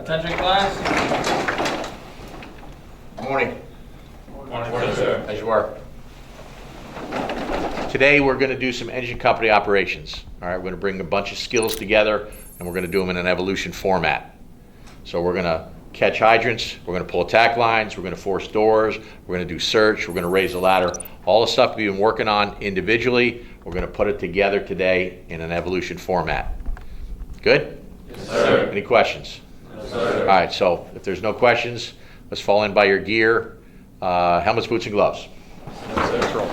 Attention class. Morning. Morning, sir. As you are. Today we're going to do some engine company operations. All right, we're going to bring a bunch of skills together and we're going to do them in an evolution format. So we're going to catch hydrants, we're going to pull attack lines, we're going to force doors, we're going to do search, we're going to raise a ladder. All the stuff we've been working on individually, we're going to put it together today in an evolution format. Good? Yes, sir. Any questions? Yes, sir. All right, so if there's no questions, let's fall in by your gear. Helmets, boots, and gloves. Yes, sir. Let's roll.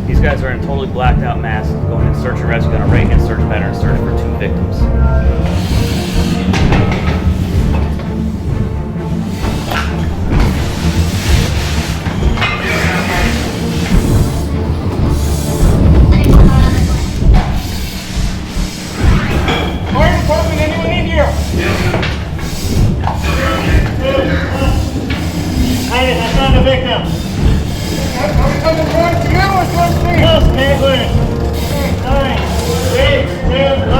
These guys are in totally blacked out masks, going in search and rescue on a right-hand search pattern, search for 2 victims. Fire department, anyone in here? I found a victim. Are we coming forward to you or towards me? Yes, Caitlin. 9, 8, 10, 1.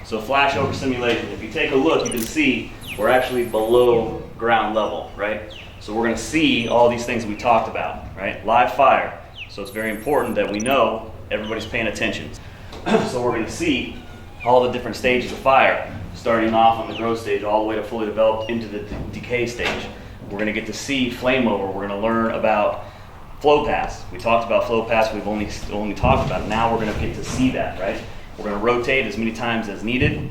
So flashover simulation, if you take a look, you can see we're actually below ground level, right? So we're gonna see all these things we talked about, right? Live fire. So it's very important that we know everybody's paying attention. So we're gonna see all the different stages of fire, starting off on the growth stage all the way to fully developed into the decay stage. We're gonna get to see flame over. We're gonna learn about flow paths. We talked about flow paths, we've only talked about it. Now we're gonna get to see that, right? We're gonna rotate as many times as needed.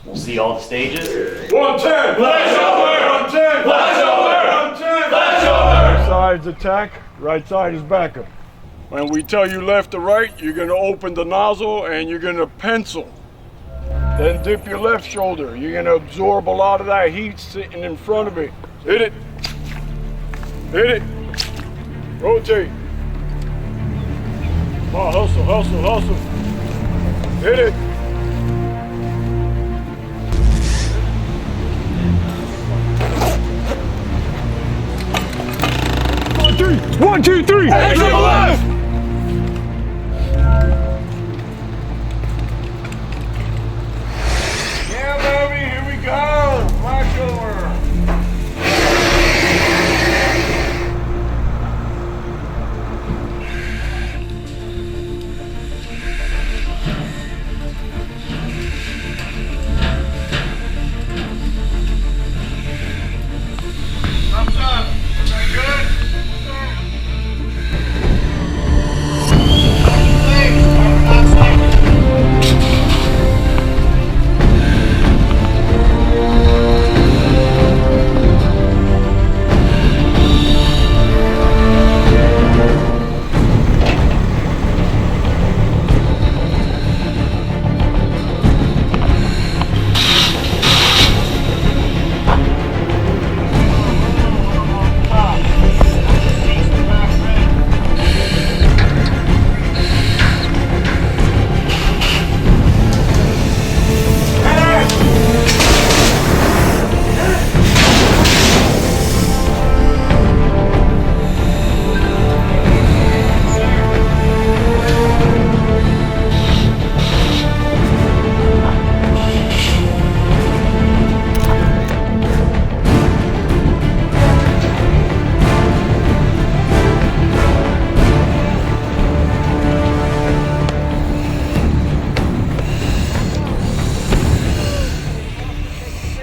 We'll see all the stages. 110! Flashover! 110! Flashover! 110! Flashover! Left side's attack, right side is backup. When we tell you left to right, you're gonna open the nozzle and you're gonna pencil. Then dip your left shoulder. You're gonna absorb a lot of that heat sitting in front of it. Hit it. Hit it. Rotate. Come on, hustle, hustle, hustle. Hit it. One, two, three. Extra left. Yeah, baby, here we go. Flashover. Thumbs up. Very good.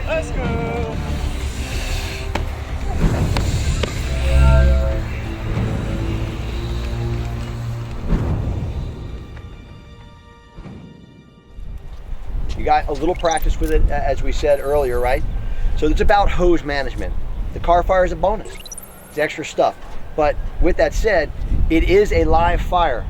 Let's go. You got a little practice with it, as we said earlier, right? So it's about hose management. The car fire is a bonus. It's extra stuff. But with that said, it is a live fire.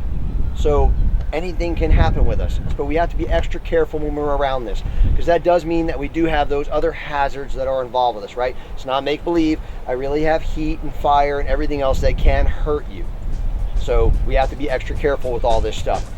So anything can happen with us. But we have to be extra careful when we're around this, because that does mean that we do have those other hazards that are involved with us, right? It's not make-believe. I really have heat and fire and everything else that can hurt you. So we have to be extra careful with all this stuff.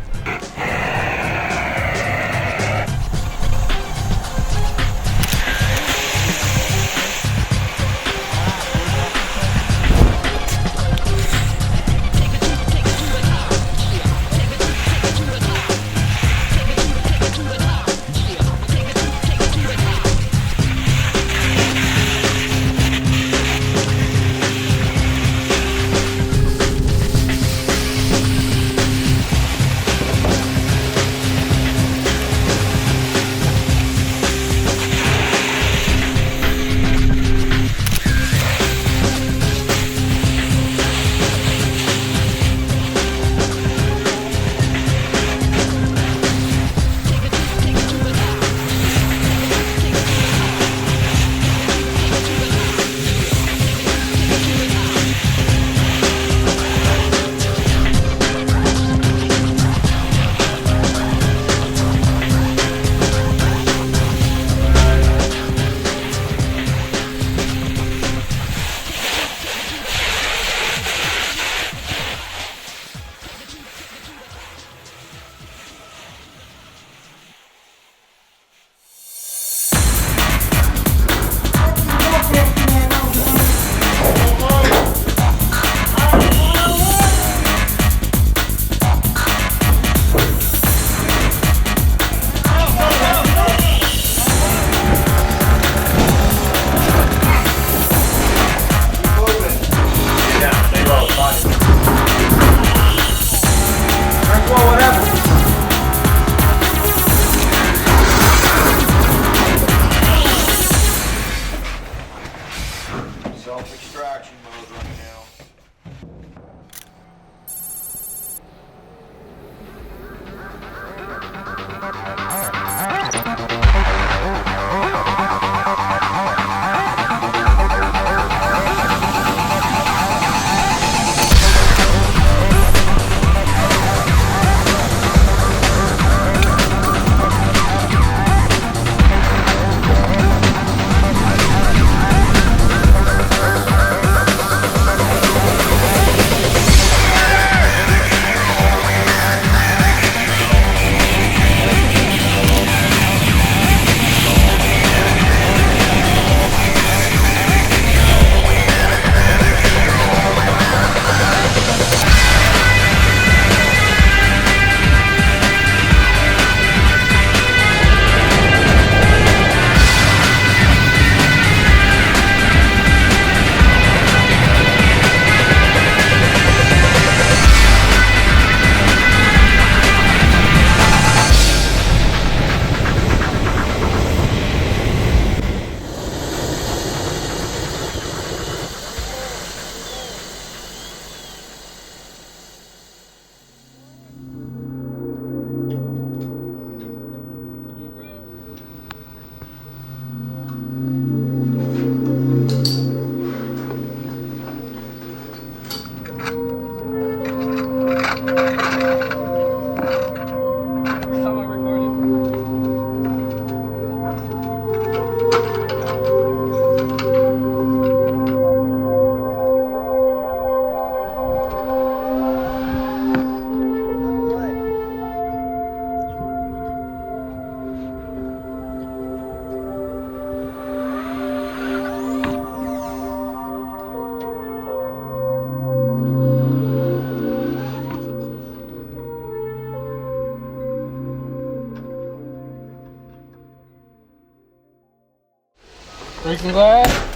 Breaking glass.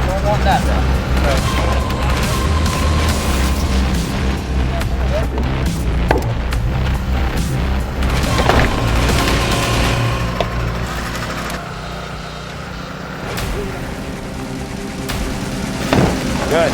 Don't want that, bro. Good.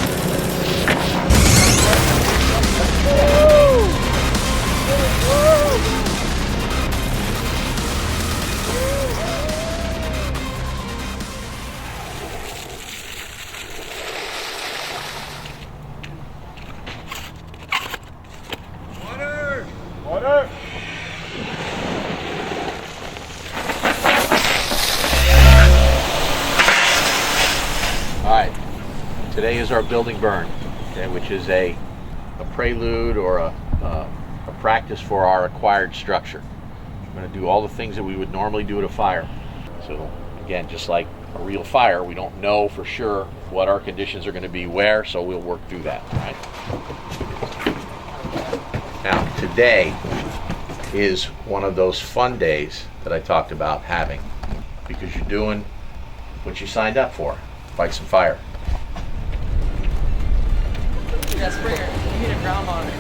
Order! All right, today is our building burn, okay, which is a prelude or a practice for our acquired structure. We're going to do all the things that we would normally do at a fire. So again, just like a real fire, we don't know for sure what our conditions are going to be where, so we'll work through that, right? Now, today is one of those fun days that I talked about having, because you're doing what you signed up for, fight some fire. That's weird. You need a ground monitor.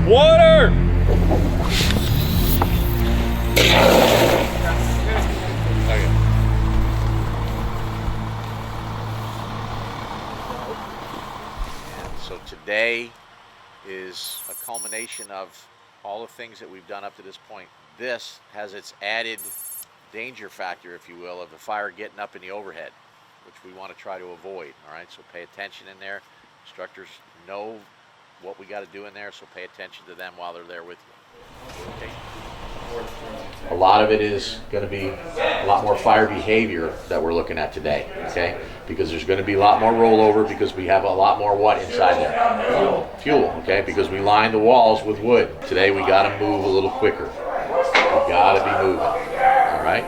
Water! And so today is a culmination of all the things that we've done up to this point. This has its added danger factor, if you will, of the fire getting up in the overhead, which we want to try to avoid, all right? So pay attention in there. Instructors know what we got to do in there, so pay attention to them while they're there with you. Okay. A lot of it is going to be a lot more fire behavior that we're looking at today, okay? Because there's going to be a lot more rollover because we have a lot more what inside there? Fuel, okay? Because we lined the walls with wood. Today we got to move a little quicker. We got to be moving, all right?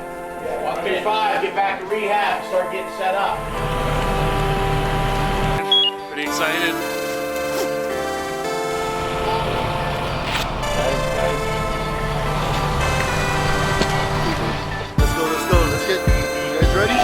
135, get back to rehab, start getting set up. Pretty excited. Let's go. Let's get. You guys ready?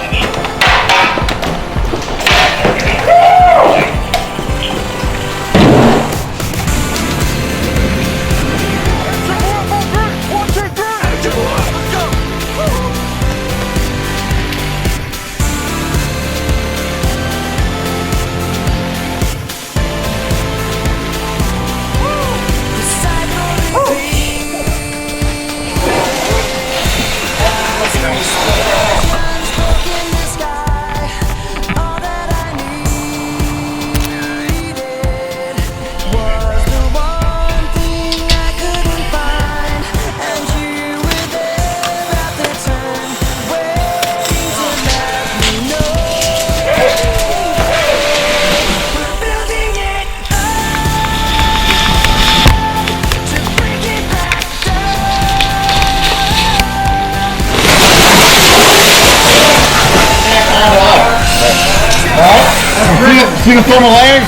Single thermal layers.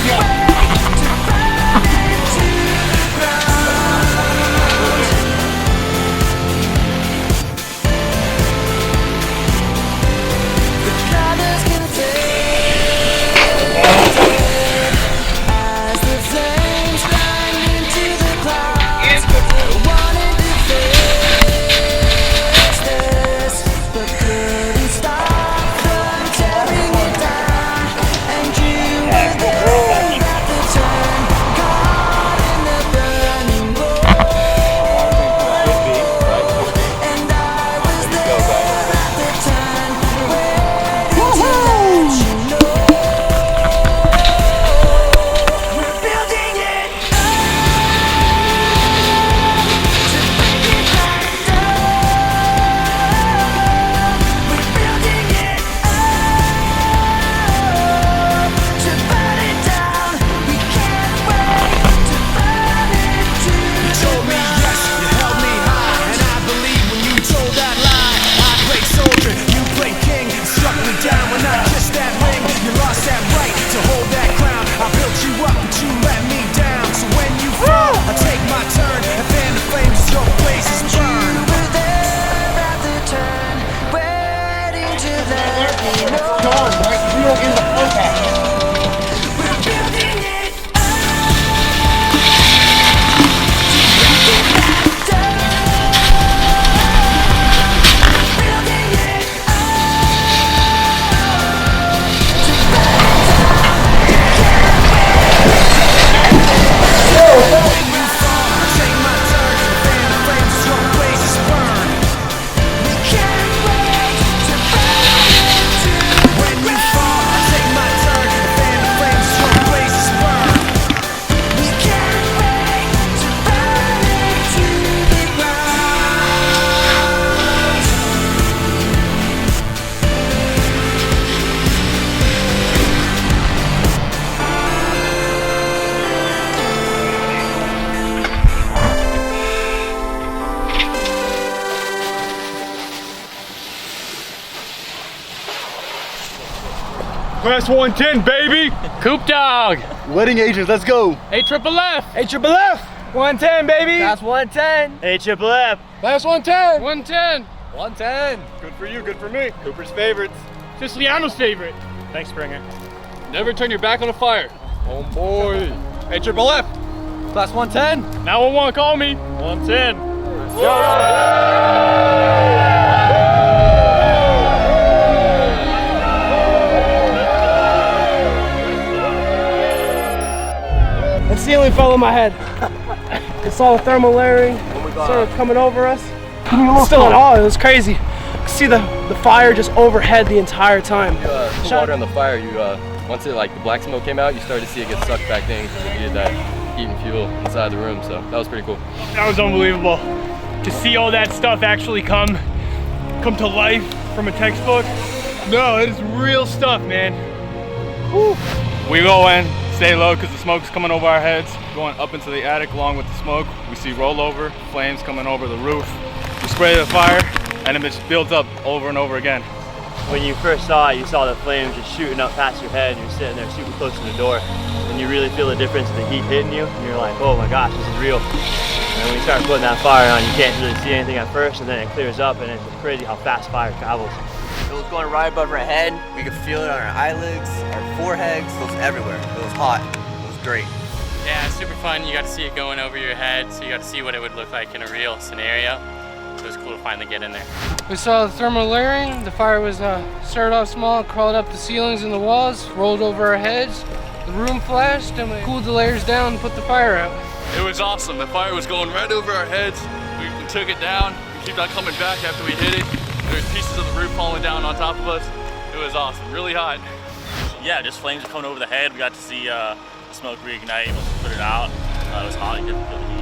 Class 110, baby! Coop dog. Wedding agents, let's go. AFFF. AFFF. 110, baby. That's 110. AFFF. That's 110. 110. 110. Good for you, good for me. Cooper's favorites. Siciliano's favorite. Thanks, Springer. Never turn your back on a fire. Oh boy. AFFF. Class 110. 911, call me. 110. That ceiling fell on my head. It's all the thermal layering sort of coming over us. Still in awe, it was crazy. See the fire just overhead the entire time. Put water on the fire, you once it like the black smoke came out, you started to see it get sucked back in because it needed that heat and fuel inside the room. So that was pretty cool. That was unbelievable. to see all that stuff actually come to life from a textbook. No, it is real stuff, man. Whew. We go in, stay low because the smoke's coming over our heads. Going up into the attic along with the smoke. We see rollover, flames coming over the roof. We spray the fire, and it just builds up over and over again. When you first saw it, you saw the flames just shooting up past your head, and you're sitting there super close to the door, and you really feel the difference of the heat hitting you, and you're like, oh my gosh, this is real. And when you start putting that fire on, you can't really see anything at first, and then it clears up, and it's just crazy how fast fire travels. It was going right above our head. We could feel it on our eyelids, our foreheads. It was everywhere. It was hot. It was great. Yeah, it's super fun. You got to see it going over your head, so you got to see what it would look like in a real scenario. So it was cool to finally get in there. We saw the thermal layering. The fire was started off small, crawled up the ceilings and the walls, rolled over our heads. The room flashed, and we cooled the layers down and put the fire out. It was awesome. The fire was going right over our heads. We took it down. We kept on coming back after we hit it. There's pieces of the roof falling down on top of us. It was awesome, really hot. Yeah, just flames coming over the head. We got to see the smoke reignite once we put it out. It was hot, you could feel the heat.